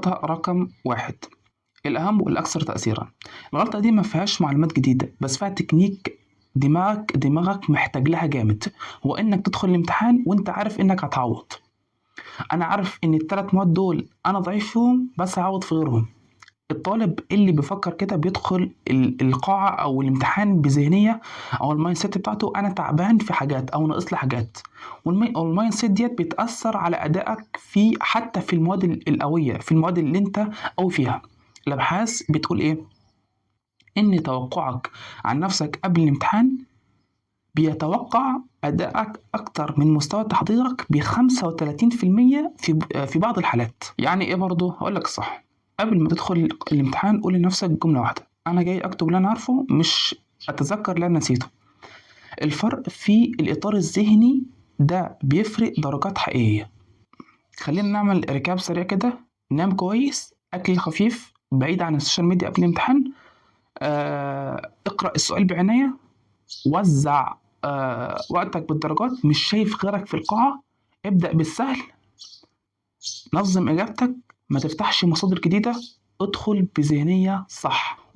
غلطة رقم 1 الأهم والأكثر تأثيرا. الغلطة دي ما فيهاش معلومات جديدة، بس فيها تكنيك دماغك محتاج لها جامد. هو إنك تدخل الامتحان وإنت عارف إنك هتعوض. أنا عارف إن ال3 مواد دول أنا ضعيف فيهم، بس هعوض في غيرهم. الطالب اللي بيفكر كده بيدخل القاعة أو الامتحان بذهنية أو المايند سيت بتاعته أنا تعبان في حاجات أو ناقص لي حاجات، والمايند سيت ديت بتأثر على أدائك في حتى في المواد القوية، في المواد اللي أنت قوي فيها. الأبحاث بتقول إيه؟ إن توقعك عن نفسك قبل الامتحان بيتوقع أدائك أكتر من مستوى تحضيرك ب35% في بعض الحالات. يعني إيه برضه؟ هقول لك الصح. قبل ما تدخل الامتحان قول لنفسك جملة واحدة: أنا جاي أكتب اللي أنا عارفه، مش أتذكر اللي أنا نسيته. الفرق في الإطار الذهني ده بيفرق درجات حقيقية. خلينا نعمل ركاب سريع كده. نام كويس، أكل خفيف، بعيد عن السوشيال ميديا قبل الامتحان، اقرأ السؤال بعناية، وزع وقتك بالدرجات، مش شايف غيرك في القاعة، ابدأ بالسهل، نظم إجابتك، ما تفتحش مصادر جديدة، ادخل بذهنية صح.